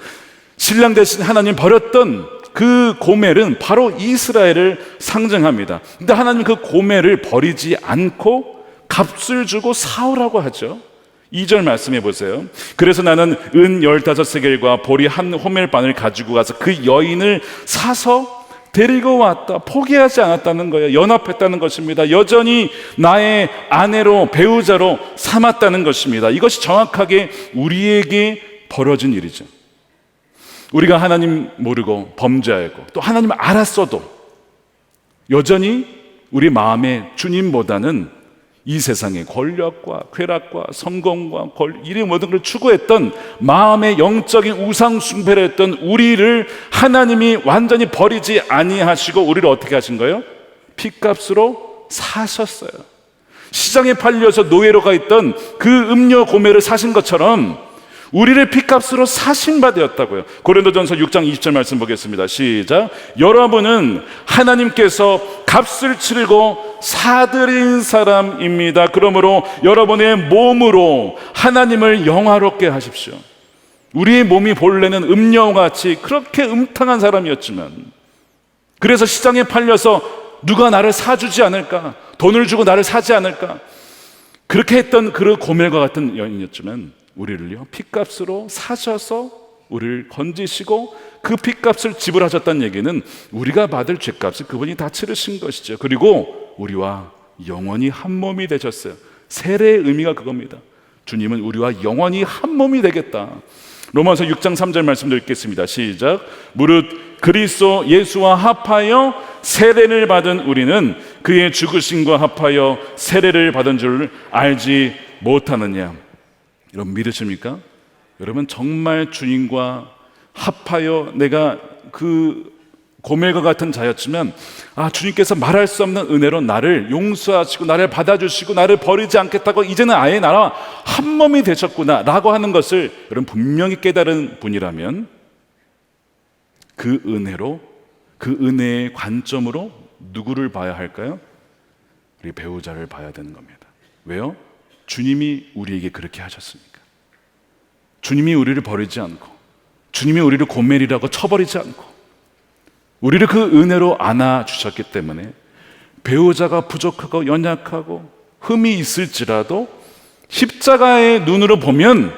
신랑 대신 하나님 버렸던 그 고멜은 바로 이스라엘을 상징합니다. 근데 하나님 그 고멜을 버리지 않고 값을 주고 사오라고 하죠. 2절 말씀해 보세요. 그래서 나는 은 15세겔과 보리 한 호멜반을 가지고 가서 그 여인을 사서 데리고 왔다. 포기하지 않았다는 거예요. 연합했다는 것입니다. 여전히 나의 아내로, 배우자로 삼았다는 것입니다. 이것이 정확하게 우리에게 벌어진 일이죠. 우리가 하나님 모르고 범죄하고 또 하나님 알았어도 여전히 우리 마음에 주님보다는 이 세상의 권력과 쾌락과 성공과 이런 모든 걸 추구했던 마음의 영적인 우상 숭배를 했던 우리를 하나님이 완전히 버리지 아니하시고 우리를 어떻게 하신 거예요? 핏값으로 사셨어요. 시장에 팔려서 노예로 가 있던 그 음료 고매를 사신 것처럼 우리를 핏값으로 사신 바 되었다고요. 고린도전서 6장 20절 말씀 보겠습니다. 시작. 여러분은 하나님께서 값을 치르고 사들인 사람입니다. 그러므로 여러분의 몸으로 하나님을 영화롭게 하십시오. 우리의 몸이 본래는 음녀와 같이 그렇게 음탕한 사람이었지만, 그래서 시장에 팔려서 누가 나를 사주지 않을까, 돈을 주고 나를 사지 않을까, 그렇게 했던 그 고멜과 같은 여인이었지만 우리를요 핏값으로 사셔서 우리를 건지시고 그 핏값을 지불하셨다는 얘기는 우리가 받을 죄값을 그분이 다 치르신 것이죠. 그리고 우리와 영원히 한 몸이 되셨어요. 세례의 의미가 그겁니다. 주님은 우리와 영원히 한 몸이 되겠다. 로마서 6장 3절 말씀 읽겠습니다. 시작. 무릇 그리스도 예수와 합하여 세례를 받은 우리는 그의 죽으심과 합하여 세례를 받은 줄 알지 못하느냐. 여러분 믿으십니까? 여러분 정말 주님과 합하여 내가 그 고멜과 같은 자였지만 주님께서 말할 수 없는 은혜로 나를 용서하시고 나를 받아주시고 나를 버리지 않겠다고 이제는 아예 나와 한 몸이 되셨구나 라고 하는 것을 여러분 분명히 깨달은 분이라면 그 은혜로, 그 은혜의 관점으로 누구를 봐야 할까요? 우리 배우자를 봐야 되는 겁니다. 왜요? 주님이 우리에게 그렇게 하셨으니까. 주님이 우리를 버리지 않고, 주님이 우리를 고멜이라고 쳐버리지 않고, 우리를 그 은혜로 안아주셨기 때문에 배우자가 부족하고 연약하고 흠이 있을지라도 십자가의 눈으로 보면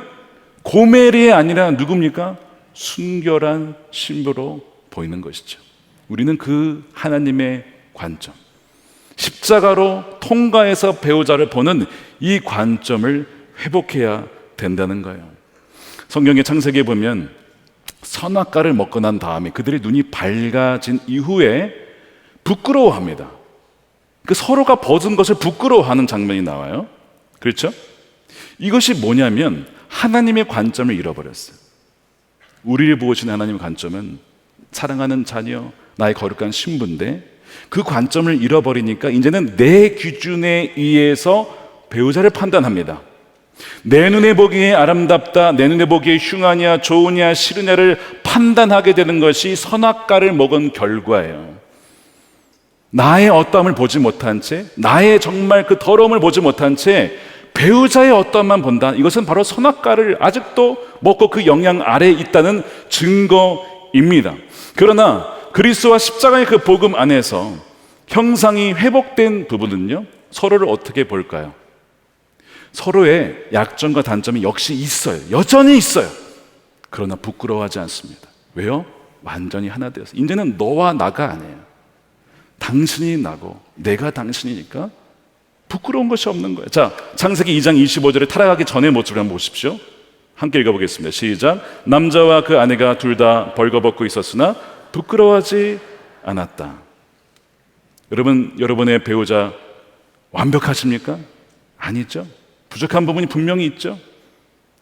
고멜이 아니라 누굽니까? 순결한 신부로 보이는 것이죠. 우리는 그 하나님의 관점, 십자가로 통과해서 배우자를 보는 이 관점을 회복해야 된다는 거예요. 성경의 창세기에 보면 선악과를 먹고 난 다음에 그들의 눈이 밝아진 이후에 부끄러워합니다. 그 서로가 벗은 것을 부끄러워하는 장면이 나와요. 그렇죠? 이것이 뭐냐면 하나님의 관점을 잃어버렸어요. 우리를 보시는 하나님의 관점은 사랑하는 자녀, 나의 거룩한 신부인데 그 관점을 잃어버리니까 이제는 내 기준에 의해서 배우자를 판단합니다. 내 눈에 보기에 아름답다, 내 눈에 보기에 흉하냐, 좋으냐, 싫으냐를 판단하게 되는 것이 선악과를 먹은 결과예요. 나의 어떠함을 보지 못한 채, 나의 정말 그 더러움을 보지 못한 채 배우자의 어떠함만 본다. 이것은 바로 선악과를 아직도 먹고 그 영향 아래에 있다는 증거입니다. 그러나 그리스도와 십자가의 그 복음 안에서 형상이 회복된 부분은요, 서로를 어떻게 볼까요? 서로의 약점과 단점이 역시 있어요. 여전히 있어요. 그러나 부끄러워하지 않습니다. 왜요? 완전히 하나 되어서 이제는 너와 나가 아니에요. 당신이 나고 내가 당신이니까 부끄러운 것이 없는 거예요. 자, 창세기 2장 25절에 타락하기 전의 모습을 한번 보십시오. 함께 읽어보겠습니다. 시작. 남자와 그 아내가 둘 다 벌거벗고 있었으나 부끄러워하지 않았다. 여러분, 여러분의 배우자 완벽하십니까? 아니죠. 부족한 부분이 분명히 있죠.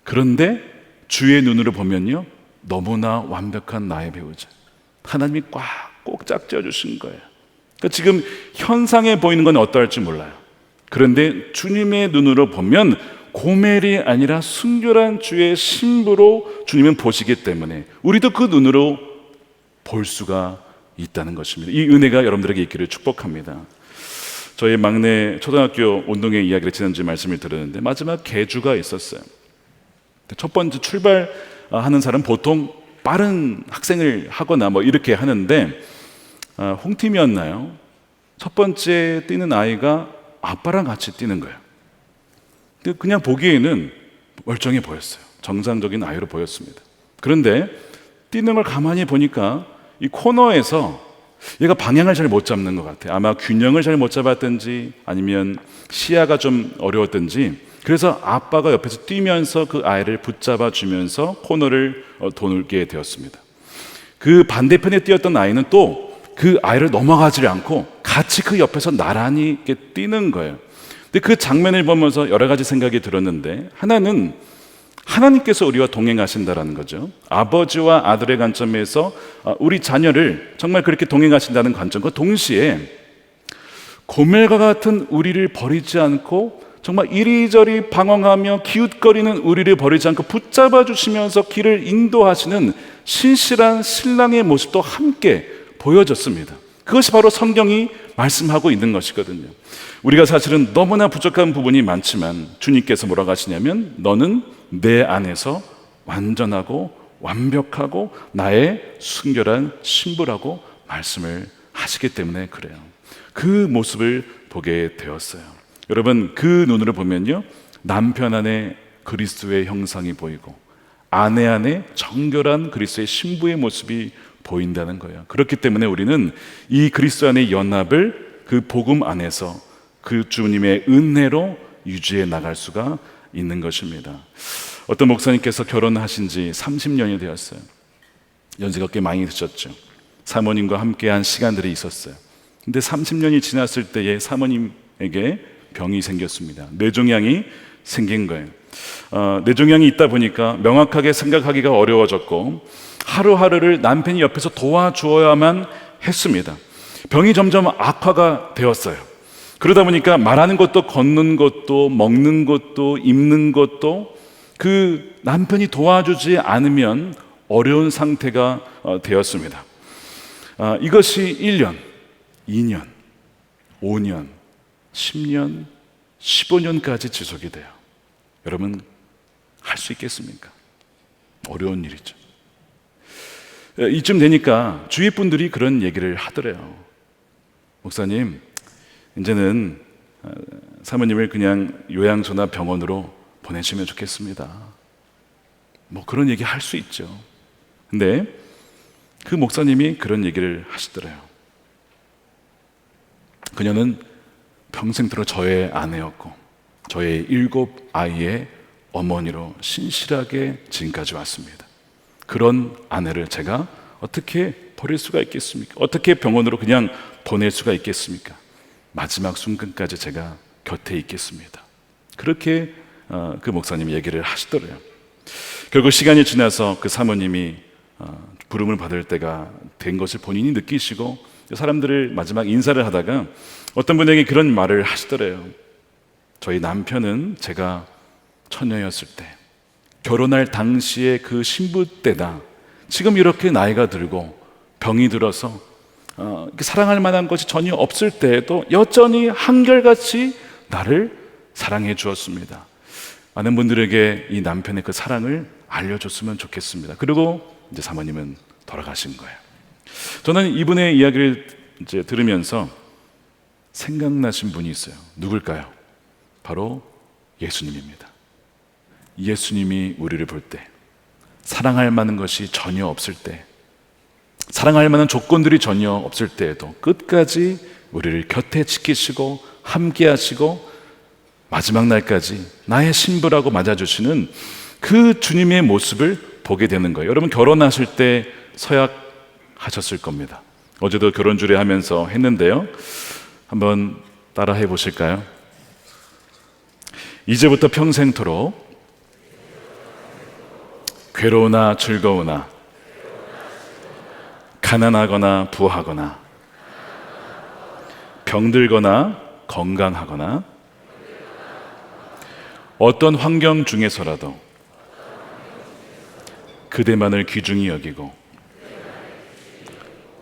그런데 주의 눈으로 보면요, 너무나 완벽한 나의 배우자, 하나님이 꼭 짝지어 주신 거예요. 그러니까 지금 현상에 보이는 건 어떠할지 몰라요. 그런데 주님의 눈으로 보면 고멜이 아니라 순결한 주의 신부로 주님은 보시기 때문에 우리도 그 눈으로 볼 수가 있다는 것입니다. 이 은혜가 여러분들에게 있기를 축복합니다. 저희 막내 초등학교 운동회 이야기를 지난주에 말씀을 들었는데 마지막 계주가 있었어요. 첫 번째 출발하는 사람 보통 빠른 학생을 하거나 뭐 이렇게 하는데 홍팀이었나요? 첫 번째 뛰는 아이가 아빠랑 같이 뛰는 거예요. 근데 그냥 보기에는 멀쩡해 보였어요. 정상적인 아이로 보였습니다. 그런데 뛰는 걸 가만히 보니까 이 코너에서 얘가 방향을 잘 못 잡는 것 같아요. 아마 균형을 잘 못 잡았든지 아니면 시야가 좀 어려웠든지, 그래서 아빠가 옆에서 뛰면서 그 아이를 붙잡아 주면서 코너를 돌게 되었습니다. 그 반대편에 뛰었던 아이는 또 그 아이를 넘어가지 않고 같이 그 옆에서 나란히 이렇게 뛰는 거예요. 근데 그 장면을 보면서 여러 가지 생각이 들었는데, 하나는 하나님께서 우리와 동행하신다라는 거죠. 아버지와 아들의 관점에서 우리 자녀를 정말 그렇게 동행하신다는 관점과 동시에 고멜과 같은 우리를 버리지 않고 정말 이리저리 방황하며 기웃거리는 우리를 버리지 않고 붙잡아 주시면서 길을 인도하시는 신실한 신랑의 모습도 함께 보여졌습니다. 그것이 바로 성경이 말씀하고 있는 것이거든요. 우리가 사실은 너무나 부족한 부분이 많지만 주님께서 뭐라고 하시냐면, 너는 내 안에서 완전하고 완벽하고 나의 순결한 신부라고 말씀을 하시기 때문에 그래요. 그 모습을 보게 되었어요. 여러분, 그 눈으로 보면요, 남편 안에 그리스도의 형상이 보이고 아내 안에 정결한 그리스도의 신부의 모습이 보인다는 거예요. 그렇기 때문에 우리는 이 그리스도 안의 연합을 그 복음 안에서 그 주님의 은혜로 유지해 나갈 수가 있는 것입니다. 어떤 목사님께서 결혼하신 지 30년이 되었어요. 연세가 꽤 많이 드셨죠. 사모님과 함께한 시간들이 있었어요. 근데 30년이 지났을 때에 사모님에게 병이 생겼습니다. 뇌종양이 생긴 거예요. 뇌종양이 있다 보니까 명확하게 생각하기가 어려워졌고 하루하루를 남편이 옆에서 도와주어야만 했습니다. 병이 점점 악화가 되었어요. 그러다 보니까 말하는 것도 걷는 것도 먹는 것도 입는 것도 그 남편이 도와주지 않으면 어려운 상태가 되었습니다. 이것이 1년, 2년, 5년, 10년, 15년까지 지속이 돼요. 여러분, 할 수 있겠습니까? 어려운 일이죠. 이쯤 되니까 주위 분들이 그런 얘기를 하더래요. 목사님, 이제는 사모님을 그냥 요양소나 병원으로 보내시면 좋겠습니다. 뭐 그런 얘기 할 수 있죠. 근데 그 목사님이 그런 얘기를 하시더래요. 그녀는 평생토록 저의 아내였고 저의 7 아이의 어머니로 신실하게 지금까지 왔습니다. 그런 아내를 제가 어떻게 버릴 수가 있겠습니까? 어떻게 병원으로 그냥 보낼 수가 있겠습니까? 마지막 순간까지 제가 곁에 있겠습니다. 그렇게 그 목사님이 얘기를 하시더래요. 결국 시간이 지나서 그 사모님이 부름을 받을 때가 된 것을 본인이 느끼시고 사람들을 마지막 인사를 하다가 어떤 분에게 그런 말을 하시더래요. 저희 남편은 제가 처녀였을 때, 결혼할 당시에 그 신부 때다, 지금 이렇게 나이가 들고 병이 들어서 사랑할 만한 것이 전혀 없을 때에도 여전히 한결같이 나를 사랑해 주었습니다. 많은 분들에게 이 남편의 그 사랑을 알려줬으면 좋겠습니다. 그리고 이제 사모님은 돌아가신 거예요. 저는 이분의 이야기를 이제 들으면서 생각나신 분이 있어요. 누굴까요? 바로 예수님입니다. 예수님이 우리를 볼 때, 사랑할 만한 것이 전혀 없을 때, 사랑할 만한 조건들이 전혀 없을 때에도 끝까지 우리를 곁에 지키시고 함께 하시고 마지막 날까지 나의 신부라고 맞아주시는 그 주님의 모습을 보게 되는 거예요. 여러분, 결혼하실 때 서약하셨을 겁니다. 어제도 결혼 주례하면서 했는데요. 한번 따라 해보실까요? 이제부터 평생토록 괴로우나 즐거우나 가난하거나 부하거나 병들거나 건강하거나 어떤 환경 중에서라도 그대만을 귀중히 여기고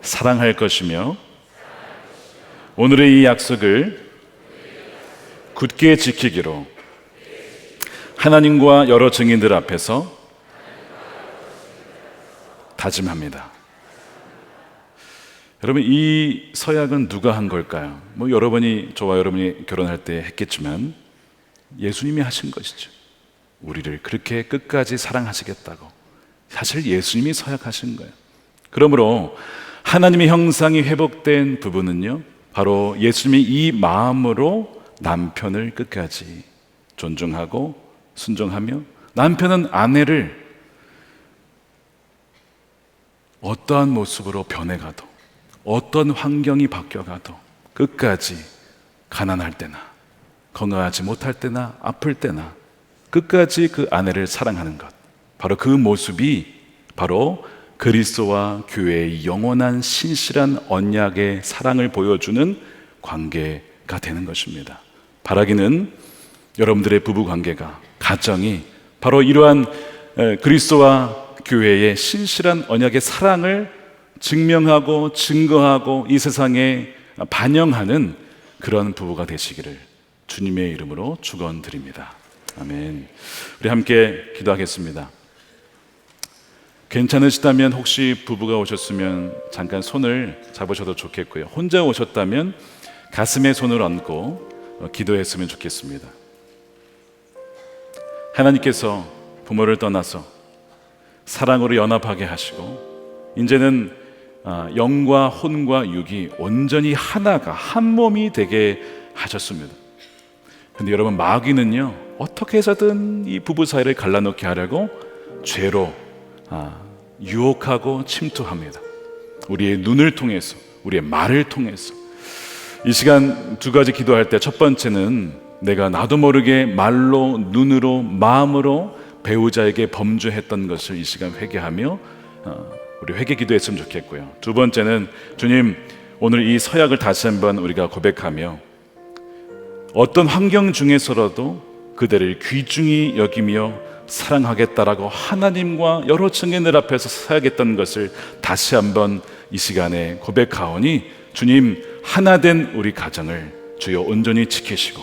사랑할 것이며 오늘의 이 약속을 굳게 지키기로 하나님과 여러 증인들 앞에서 다짐합니다. 여러분, 이 서약은 누가 한 걸까요? 뭐 여러분이, 저와 여러분이 결혼할 때 했겠지만 예수님이 하신 것이죠. 우리를 그렇게 끝까지 사랑하시겠다고 사실 예수님이 서약하신 거예요. 그러므로 하나님의 형상이 회복된 부분은요, 바로 예수님이 이 마음으로 남편을 끝까지 존중하고 순종하며 남편은 아내를 어떠한 모습으로 변해가도, 어떤 환경이 바뀌어가도 끝까지 가난할 때나 건강하지 못할 때나 아플 때나 끝까지 그 아내를 사랑하는 것, 바로 그 모습이 바로 그리스도와 교회의 영원한 신실한 언약의 사랑을 보여주는 관계가 되는 것입니다. 바라기는 여러분들의 부부 관계가, 가정이 바로 이러한 그리스도와 교회의 신실한 언약의 사랑을 증명하고 증거하고 이 세상에 반영하는 그런 부부가 되시기를 주님의 이름으로 축원드립니다. 아멘. 우리 함께 기도하겠습니다. 괜찮으시다면 혹시 부부가 오셨으면 잠깐 손을 잡으셔도 좋겠고요. 혼자 오셨다면 가슴에 손을 얹고 기도했으면 좋겠습니다. 하나님께서 부모를 떠나서 사랑으로 연합하게 하시고 이제는 영과 혼과 육이 온전히 하나가 한 몸이 되게 하셨습니다. 근데 여러분, 마귀는요 어떻게 해서든 이 부부 사이를 갈라놓게 하려고 죄로 유혹하고 침투합니다. 우리의 눈을 통해서, 우리의 말을 통해서. 이 시간 두 가지 기도할 때 첫 번째는 내가 나도 모르게 말로, 눈으로, 마음으로 배우자에게 범죄했던 것을 이 시간 회개하며 우리 회개 기도했으면 좋겠고요. 두 번째는 주님, 오늘 이 서약을 다시 한번 우리가 고백하며 어떤 환경 중에서라도 그대를 귀중히 여기며 사랑하겠다라고 하나님과 여러 증인들 앞에서 서약했던 것을 다시 한번 이 시간에 고백하오니 주님, 하나된 우리 가정을 주여 온전히 지키시고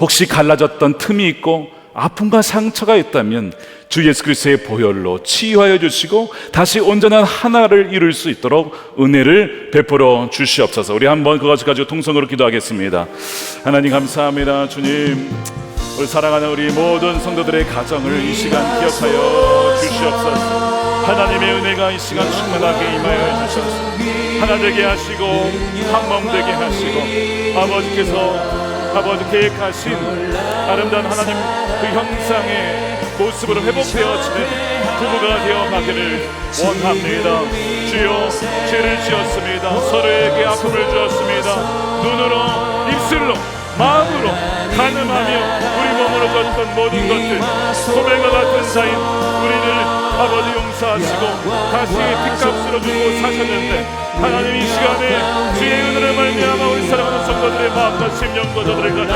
혹시 갈라졌던 틈이 있고 아픔과 상처가 있다면 주 예수 그리스도의 보혈로 치유하여 주시고 다시 온전한 하나를 이룰 수 있도록 은혜를 베풀어 주시옵소서. 우리 한번 그것을 가지고 통성으로 기도하겠습니다. 하나님 감사합니다. 주님, 우리 사랑하는 우리 모든 성도들의 가정을 이 시간 기억하여 주시옵소서. 하나님의 은혜가 이 시간 충만하게 임하여 주셔서 하나 되게 하시고 한 몸 되게 하시고 아버지 계획하신 아름다운 하나님 그 형상의 모습으로 회복되어지는 부부가 되어가기를 원합니다. 주여, 죄를 지었습니다. 서로에게 아픔을 주었습니다. 눈으로, 입술로, 마음으로 간음하며 우리 몸으로 졌던 모든 것들, 소매가 같은 자인 우리를 아버지 용서하시고 다시 빚값으로 주고 사셨는데 하나님 이 시간에 주의 은혜를 말미암아 우리 사랑하는 성도들의 마음과 심령과 저들의 가정을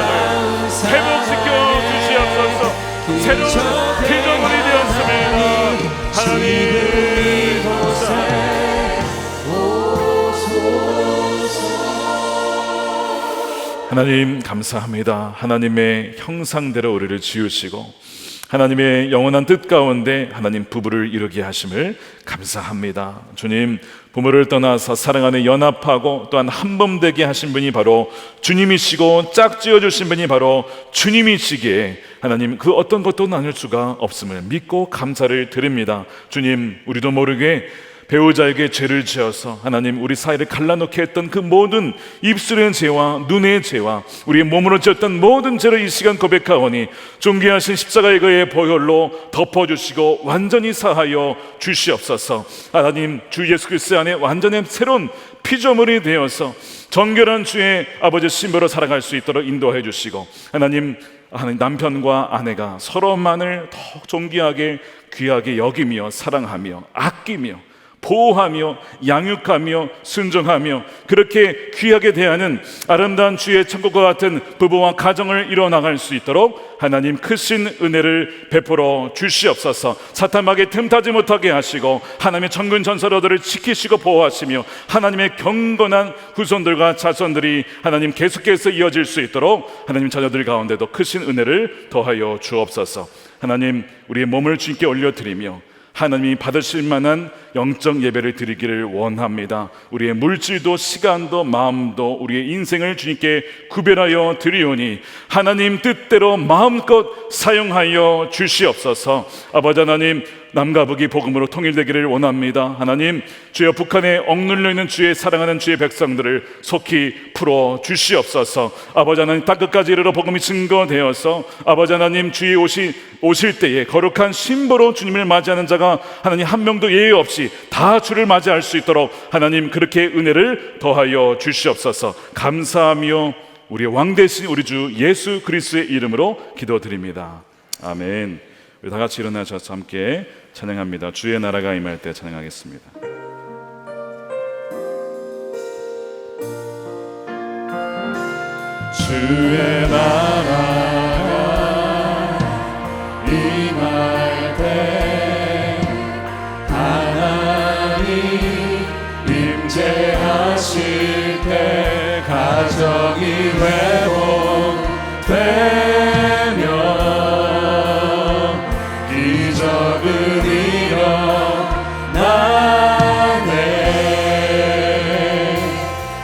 회복시켜 주시옵소서. 새로운 피조물이 되었습니다. 하나님 감사합니다. 하나님 감사합니다. 하나님의 형상대로 우리를 지으시고 하나님의 영원한 뜻 가운데 하나님 부부를 이루게 하심을 감사합니다. 주님, 부모를 떠나서 사랑 안에 연합하고 또한 한 몸 되게 하신 분이 바로 주님이시고 짝지어 주신 분이 바로 주님이시기에 하나님 그 어떤 것도 나눌 수가 없음을 믿고 감사를 드립니다. 주님, 우리도 모르게 배우자에게 죄를 지어서 하나님 우리 사이를 갈라놓게 했던 그 모든 입술의 죄와 눈의 죄와 우리의 몸으로 지었던 모든 죄를 이 시간 고백하오니 존귀하신 십자가의 그의 보혈로 덮어주시고 완전히 사하여 주시옵소서. 하나님, 주 예수 그리스도 안에 완전히 새로운 피조물이 되어서 정결한 주의 아버지 신부로 살아갈 수 있도록 인도해 주시고 하나님 남편과 아내가 서로만을 더 존귀하게 귀하게 여기며 사랑하며 아끼며 보호하며 양육하며 순종하며 그렇게 귀하게 대하는 아름다운 주의 천국과 같은 부부와 가정을 이뤄나갈 수 있도록 하나님 크신 은혜를 베풀어 주시옵소서. 사탄에게 틈타지 못하게 하시고 하나님의 천군 전사로들을 지키시고 보호하시며 하나님의 경건한 후손들과 자손들이 하나님 계속해서 이어질 수 있도록 하나님 자녀들 가운데도 크신 은혜를 더하여 주옵소서. 하나님, 우리의 몸을 주님께 올려드리며 하나님이 받으실 만한 영적 예배를 드리기를 원합니다. 우리의 물질도 시간도 마음도 우리의 인생을 주님께 구별하여 드리오니 하나님 뜻대로 마음껏 사용하여 주시옵소서. 아버지 하나님, 남과 북이 복음으로 통일되기를 원합니다. 하나님, 주여 북한에 억눌려 있는 주의 사랑하는 주의 백성들을 속히 풀어 주시옵소서. 아버지 하나님, 땅끝까지 이르러 복음이 증거되어서 아버지 하나님, 주의 오실 때에 거룩한 신부로 주님을 맞이하는 자가 하나님 한 명도 예외 없이 다 주를 맞이할 수 있도록 하나님 그렇게 은혜를 더하여 주시옵소서. 감사하며 우리의 왕 대신 우리 주 예수 그리스도의 이름으로 기도드립니다. 아멘. 우리 다 같이 일어나셔서 함께 찬양합니다. 주의 나라가 임할 때 찬양하겠습니다. 주의 나라가 임할 때 하나님 임재하실 때 가정이 회복되며 기적은 일어나네.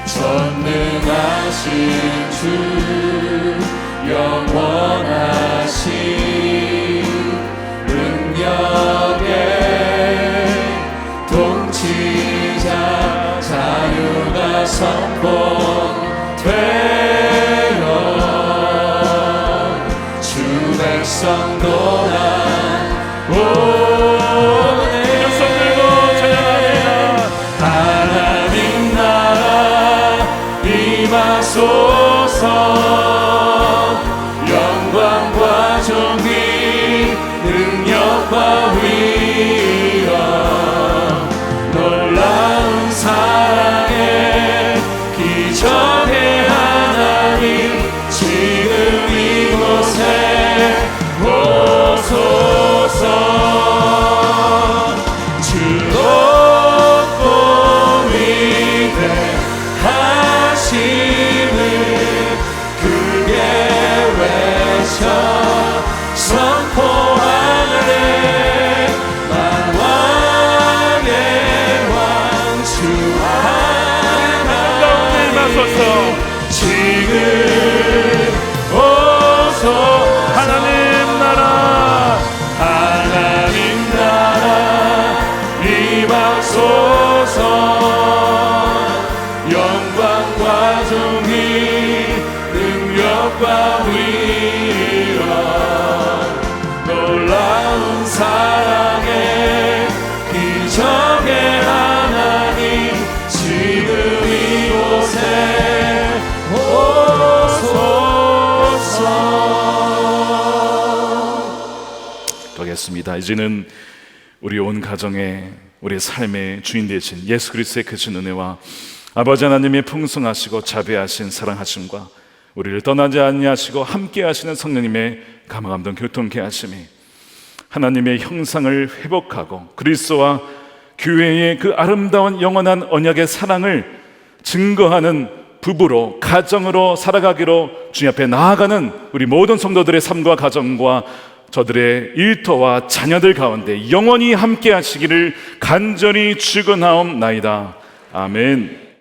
전능하신 주 영원하신 능력의 통치자 자유가 선포되어 주 백성도 하나님 나라 임하소서. 영광과 존귀 능력과 위엄 놀라운 사랑의 기적의 하나님 지금 이곳에 오소서. 주 높고 위대하심을 크게 외쳐 선포하네. 만왕의 왕 주 하나님 지금 오소. 하나님 나라 임하소서. 영광과 존귀 능력과 위엄 놀라운 사랑의 기적의 하나님 지금 이곳에 오소서. 가겠습니다. 이제는 우리 온 가정의 우리 삶의 주인 되신 예수 그리스도의 크신 은혜와 아버지 하나님의 풍성하시고 자비하신 사랑하심과 우리를 떠나지 아니하시고 함께 하시는 성령님의 감화감동 교통케 하심이 하나님의 형상을 회복하고 그리스도와 교회의 그 아름다운 영원한 언약의 사랑을 증거하는 부부로 가정으로 살아가기로 주님 앞에 나아가는 우리 모든 성도들의 삶과 가정과 저들의 일터와 자녀들 가운데 영원히 함께 하시기를 간절히 축원하옵나이다. 아멘.